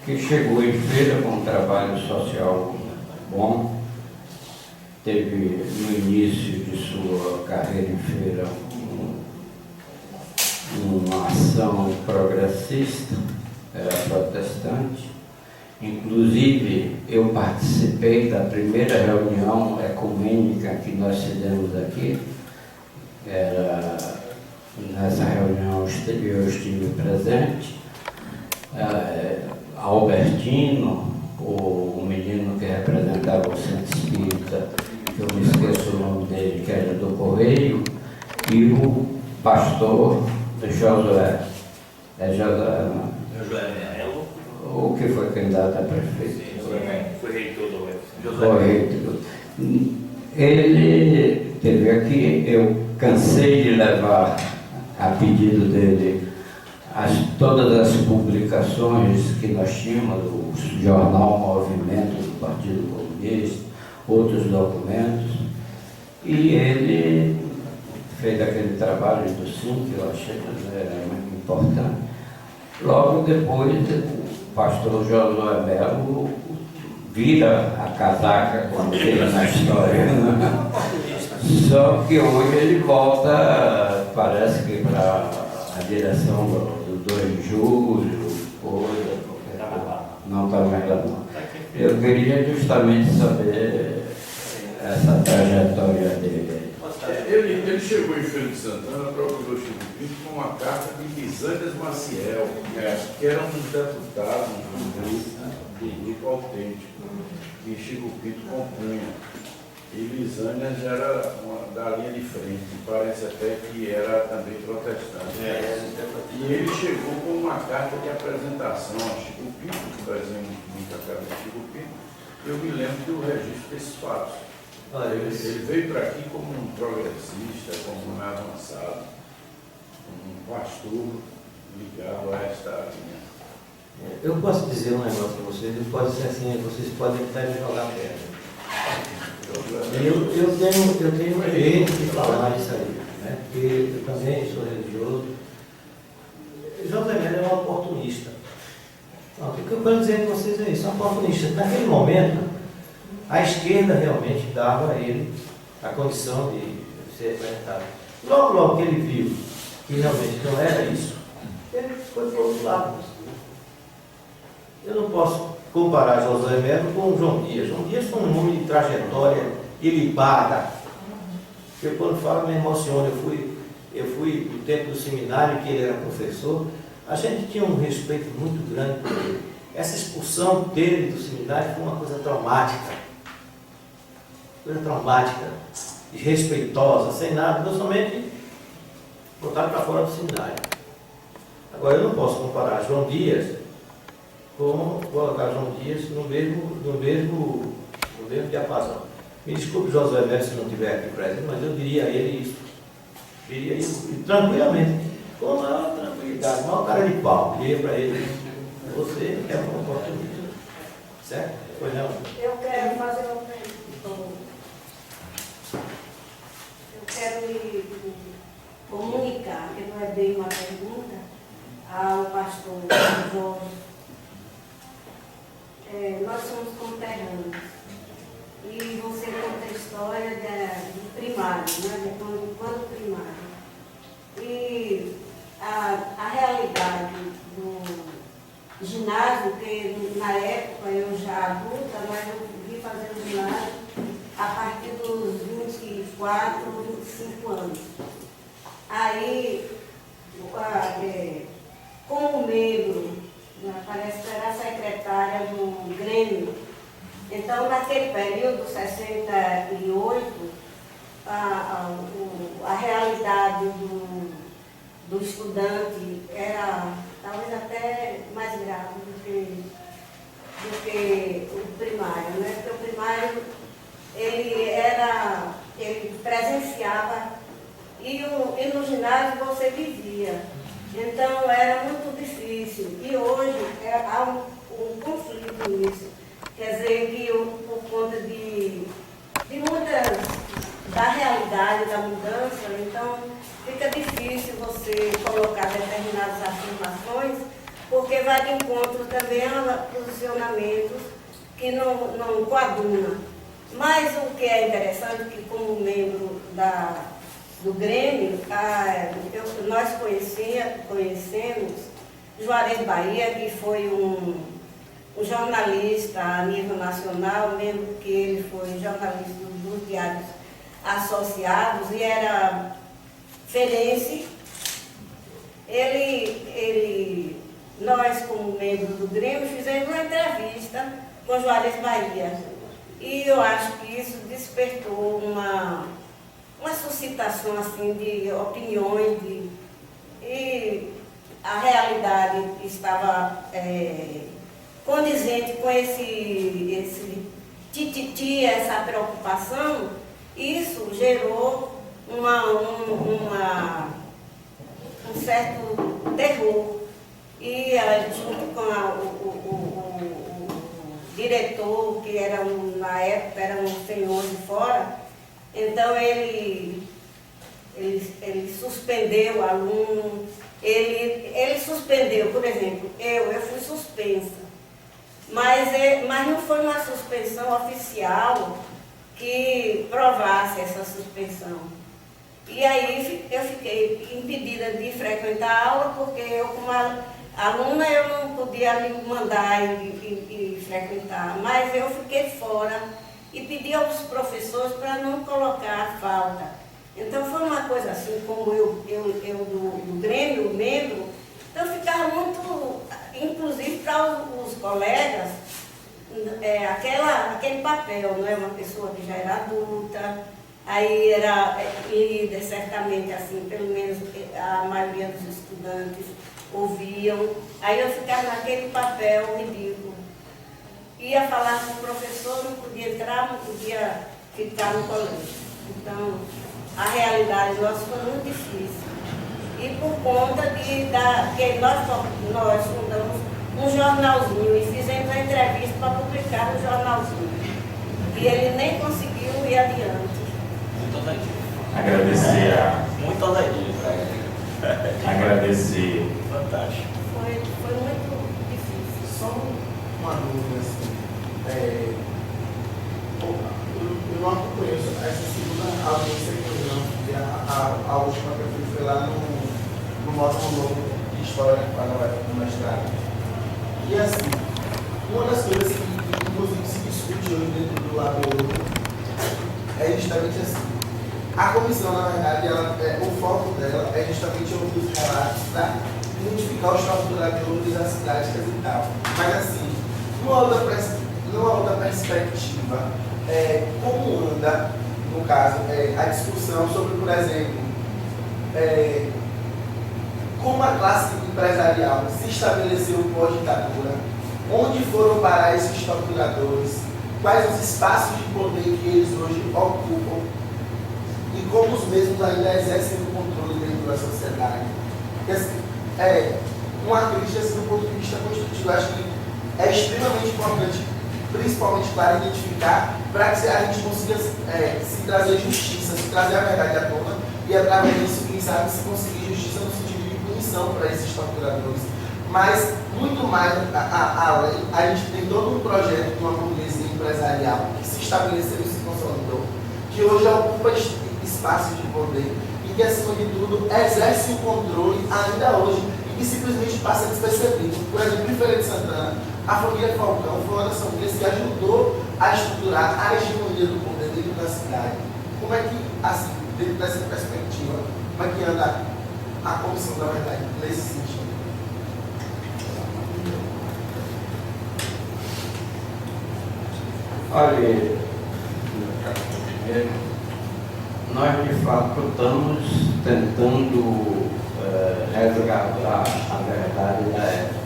que chegou em Feira com um trabalho social bom, teve no início de sua carreira em Feira uma ação progressista, era protestante. Inclusive, eu participei da primeira reunião ecumênica que nós fizemos aqui. Nessa reunião eu estive presente. Albertino, o menino que representava o Centro Espírita, que eu me esqueço o nome dele, que era do Correio, e o pastor Josué. Josué Melo. O que foi candidato a prefeito. Foi reitor do UFC. Foi reitor. Ele teve aqui, eu cansei de levar, a pedido dele, todas as publicações que nós tínhamos, o jornal Movimento do Partido Comunista, outros documentos, e ele fez aquele trabalho do SIM, que eu achei que era muito importante. Logo depois, o pastor Josué Melo vira a casaca, como diz na história, né? Só que hoje ele volta, parece que para a direção do 2 de julho, coisa, não está mais lá não. Eu queria justamente saber essa trajetória dele. Ele chegou em Feira de Santana, procurou Chico Pinto com uma carta de Lisânias Maciel, que era um dos deputados do grupo autêntico, que Chico Pinto compunha. E Lisânias era da linha de frente, parece até que era também protestante. E ele chegou com uma carta de apresentação a Chico Pinto, que fazia muita cara de Chico Pinto. Eu me lembro do registro desses fatos. Ele veio para aqui como um progressista, como um avançado, um pastor ligado a esta linha. Eu posso dizer um negócio para vocês, pode ser assim, vocês podem até me jogar pedra. Eu tenho um direito de falar disso aí, né? Porque eu também sou religioso. José Melo é um oportunista. O que eu quero dizer para vocês é isso, é um oportunista. Naquele momento, a esquerda realmente dava a ele a condição de ser representado. Logo que ele viu que realmente não era isso, ele foi para o outro lado. Eu não posso comparar Josué Melo com o João Dias. João Dias foi um homem de trajetória ilibada. Eu, quando falo, me emociono. Eu fui no tempo do seminário, que ele era professor, a gente tinha um respeito muito grande por ele. Essa expulsão dele do seminário foi uma coisa traumática. Desrespeitosa, sem nada, não somente botaram para fora do seminário. Agora, eu não posso comparar João Dias com colocar João Dias no mesmo diapasão. Me desculpe, Josué Melo, se não estiver aqui presente, mas eu diria a ele isso. Diria isso, e tranquilamente, com a maior tranquilidade, maior cara de pau. Diria para ele: você é um oportunista. Certo? Pois não? Eu quero fazer uma pergunta. Eu quero me comunicar, que não é bem uma pergunta, ao pastor Jorge. Nós somos conterrâneos. E você conta a história do primário, né? Quando primário. E a realidade do ginásio, que na época eu já adulta, mas eu vim fazer o ginásio a partir dos 24, 25 anos. Aí, como membro, parece que era secretária do Grêmio, então naquele período, 68, a realidade do estudante era talvez até mais grave do que o primário, né? Porque o primário ele presenciava e no ginásio você vivia. Então era muito difícil. E hoje há um conflito nisso. Quer dizer que por conta de muitas da realidade da mudança, então fica difícil você colocar determinadas afirmações, porque vai de encontro também a posicionamentos que não coadunam. Mas o que é interessante é que, como membro do Grêmio, nós conhecemos Juarez Bahia, que foi um jornalista a nível nacional, mesmo que ele foi jornalista dos diários associados e era ferense. Nós, como membros do Grêmio, fizemos uma entrevista com Juarez Bahia. E eu acho que isso despertou uma suscitação assim, de opiniões, e a realidade estava condizente com esse tititi, essa preocupação. Isso gerou um certo terror. E junto com o diretor, que na época era um senhor de fora, então ele suspendeu o aluno, ele suspendeu, por exemplo, eu fui suspensa, mas não foi uma suspensão oficial que provasse essa suspensão. E aí eu fiquei impedida de frequentar a aula, porque eu, como aluna, eu não podia me mandar e frequentar, mas eu fiquei fora e pedi aos professores para não colocar a falta. Então foi uma coisa assim, como eu do Grêmio, membro, então ficava muito, inclusive para os colegas, aquele papel, não é? Uma pessoa que já era adulta, aí era líder, certamente, assim, pelo menos a maioria dos estudantes ouviam, aí eu ficava naquele papel ridículo. Ia falar com o professor, não podia entrar, não podia ficar no colégio. Então, a realidade nossa foi muito difícil. E por conta que nós fundamos um jornalzinho e fizemos a entrevista para publicar no jornalzinho. E ele nem conseguiu ir adiante. Muito ousadia. Agradecer Muito ousadia para ele. Agradecer. Fantástico. Foi muito difícil. Só uma dúvida assim. Eu não conheço essa segunda audiência que eu não fui, a última que eu fui foi lá no módulo novo de História, quando vai para o mestrado. E assim, uma das coisas que inclusive se discute hoje dentro do ABU é justamente assim. A comissão, na verdade, o foco dela é justamente ouvir os relatos para identificar os torturadores, as práticas e tal. Mas assim, numa outra perspectiva, como anda, no caso, a discussão sobre, por exemplo, como a classe empresarial se estabeleceu pós-ditadura, onde foram parar esses torturadores, quais os espaços de poder que eles hoje ocupam e como os mesmos ainda exercem o controle dentro da sociedade. Porque, assim, uma crítica assim, do ponto de vista constitutivo, acho que é extremamente importante, principalmente para identificar, para que a gente consiga se trazer justiça, se trazer a verdade à tona e através disso, quem sabe, se conseguir justiça no sentido de punição para esses torturadores. Mas, muito mais além, a gente tem todo um projeto de uma burguesia empresarial que se estabeleceu e se consolidou, que hoje ocupa espaços de poder e que, acima de tudo, exerce o controle ainda hoje e que simplesmente passa despercebido. Por exemplo, em Feira de Santana, a família Falcão foi uma das famílias que ajudou a estruturar a hegemonia do poder dentro da cidade. Como é que, assim, dentro dessa perspectiva, como é que anda a Comissão da Verdade nesse sentido? Olha, nós de fato estamos tentando resgatar a verdade da época.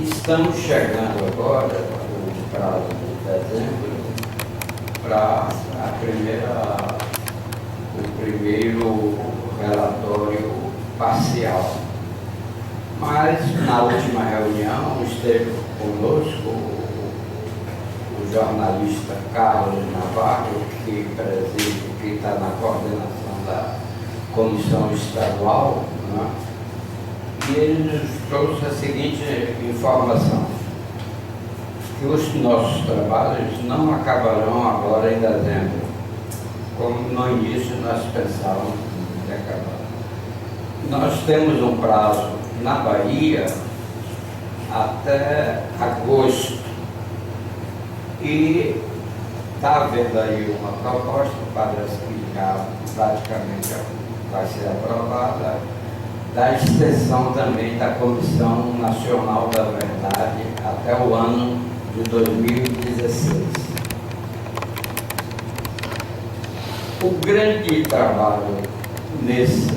Estamos chegando agora, no prazo de dezembro, para o primeiro relatório parcial. Mas na última reunião esteve conosco o jornalista Carlos Navarro, que está na coordenação da Comissão Estadual, né? E ele nos trouxe a seguinte informação, que os nossos trabalhos não acabarão agora em dezembro, como no início nós pensávamos que acabar. Nós temos um prazo na Bahia até agosto, e está havendo aí uma proposta, parece que já praticamente vai ser aprovada, da extensão também da Comissão Nacional da Verdade até o ano de 2016. O grande trabalho nesse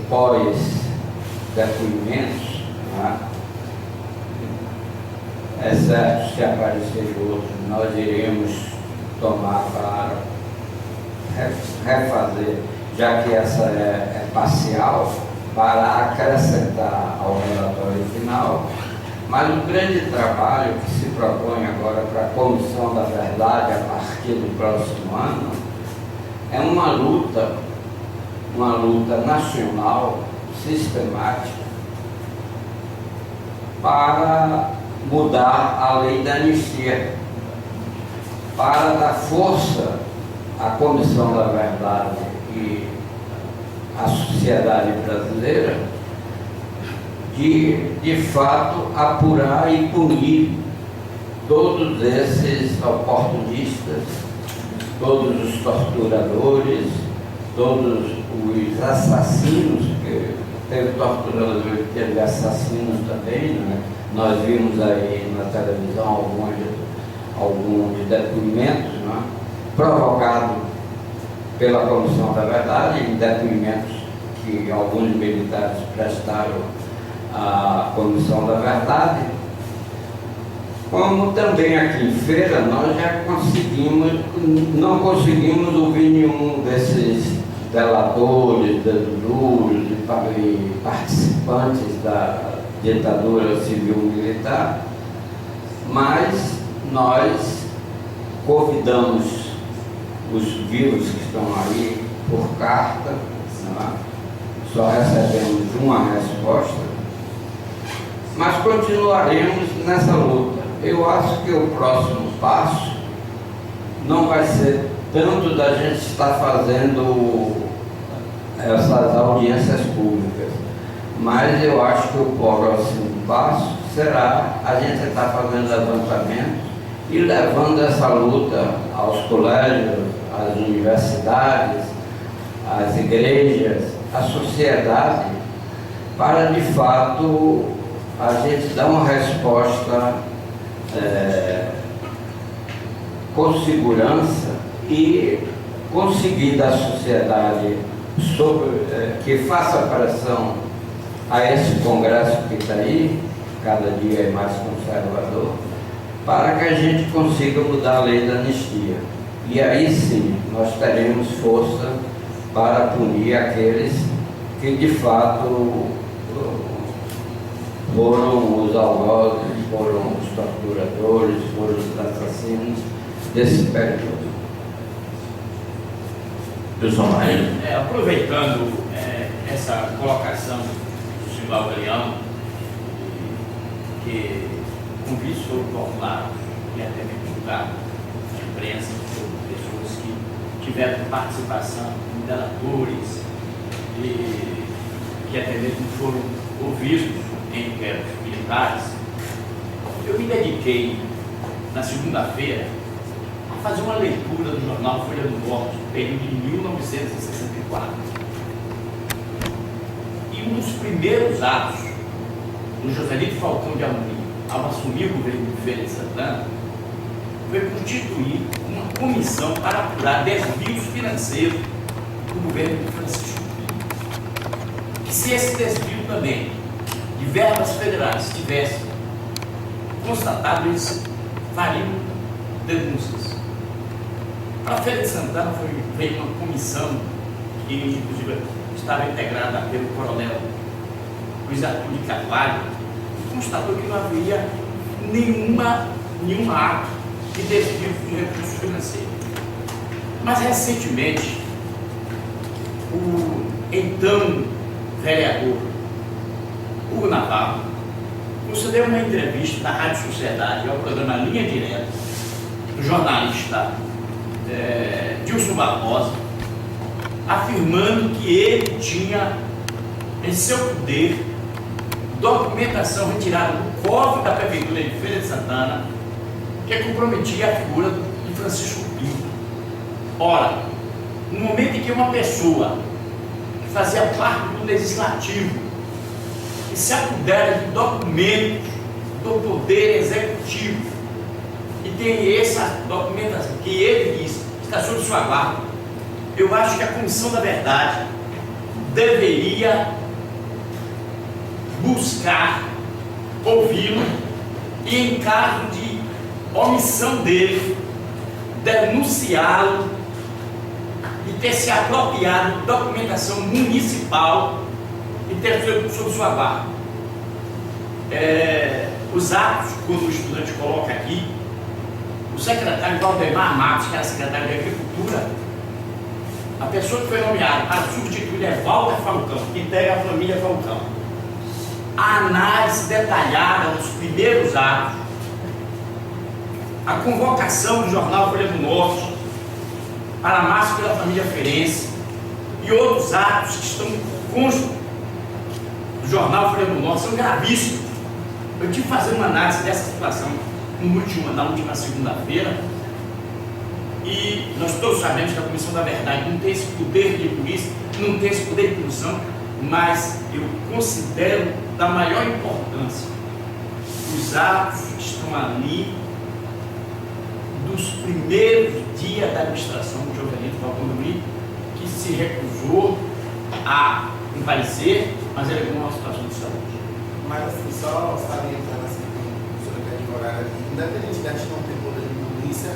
pós-depoimentos, né? É certo, se aparecer outros, nós iremos tomar para refazer, já que essa é parcial, para acrescentar ao relatório final. Mas o grande trabalho que se propõe agora para a Comissão da Verdade a partir do próximo ano é uma luta nacional, sistemática, para mudar a lei da anistia, para dar força à Comissão da Verdade e à sociedade brasileira de fato apurar e punir todos esses oportunistas, todos os torturadores, todos os assassinos, porque teve torturadores, teve assassinos também, né? Nós vimos aí na televisão alguns depoimentos, né? Provocados pela Comissão da Verdade, depoimentos que alguns militares prestaram à Comissão da Verdade. Como também aqui em Feira, nós já não conseguimos ouvir nenhum desses delatores, deduros e participantes da ditadura civil-militar, mas nós convidamos os vivos que estão aí por carta, né? Só recebemos uma resposta, mas continuaremos nessa luta. Eu acho que o próximo passo não vai ser tanto da gente estar fazendo essas audiências públicas. Mas eu acho que o próximo passo será a gente estar fazendo levantamentos e levando essa luta aos colégios, às universidades, às igrejas, à sociedade, para de fato a gente dar uma resposta com segurança e conseguir da sociedade que faça pressão a esse Congresso que está aí, cada dia é mais conservador, para que a gente consiga mudar a lei da anistia. E aí sim, nós teremos força para punir aqueles que de fato foram os algozes, foram os torturadores, foram os assassinos desse período. Aproveitando essa colocação do senhor Aureliano, que convite sobre o formulário e até mesmo divulgado de imprensa sobre pessoas que tiveram participação, moderadores, e que até mesmo foram ouvidos em inquéritos militares. Eu me dediquei, na segunda-feira, a fazer uma leitura do jornal Folha do Norte, período de 1964. E um dos primeiros atos do Joselito Falcão de Amorim, ao assumir o governo de Feira de Santana, foi constituir uma comissão para apurar desvios financeiros do governo de Francisco Pinto. E se esse desvio também de verbas federais tivesse constatado, eles fariam denúncias. Para a Feira de Santana veio uma comissão que, inclusive, estava integrada pelo coronel Luiz Arthur de Carvalho, e constatou que não havia nenhum ato de desvio de recursos financeiros. Mas, recentemente, o então vereador Hugo Navarro concedeu uma entrevista da Rádio Sociedade ao programa Linha Direta, do jornalista Dilson Barbosa, afirmando que ele tinha em seu poder documentação retirada do cofre da Prefeitura de Feira de Santana que comprometia a figura de Francisco Pinto. Ora, no momento em que uma pessoa que fazia parte do Legislativo e se apodera de documentos do Poder Executivo e tem essa documentação que ele diz que está sob sua guarda, eu acho que a Comissão da Verdade deveria buscar ouvi-lo e, em caso de omissão dele, denunciá-lo e ter se apropriado de documentação municipal e ter sob sua guarda. Os atos, quando o estudante coloca aqui, o secretário Valdemar Matos, que era secretário de Agricultura, a pessoa que foi nomeada para substituir é Walter Falcão, que integra a família Falcão. A análise detalhada dos primeiros atos, a convocação do jornal Folha do Norte para a massa pela família feirense e outros atos que estão constam do jornal Folha do Norte são gravíssimos. Eu tive que fazer uma análise dessa situação na última segunda-feira, e nós todos sabemos que a Comissão da Verdade não tem esse poder de polícia, não tem esse poder de punição, mas eu considero da maior importância os atos que estão ali dos primeiros dias da administração do Joselito Falcão de Amorim, que se recusou a comparecer, mas ele é uma situação de saúde. Mas assim, só salientando assim, sobre o que a advogada aqui, independente de a gente não ter poder de polícia,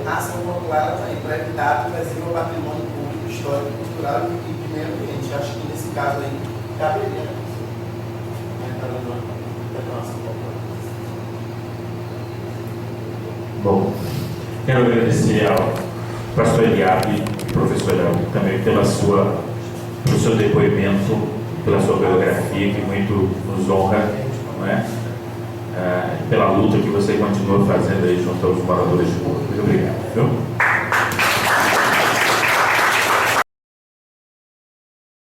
a ação popular está aí para evitar que preserve o patrimônio público, histórico, cultural e de meio ambiente. Acho que nesse caso aí caberia a ação popular. Bom, quero agradecer ao pastor Eliabe e professor Eliabe também pelo seu depoimento, pela sua biografia, que muito nos honra, não é? Pela luta que você continua fazendo aí junto aos moradores de rua. Muito obrigado. Viu?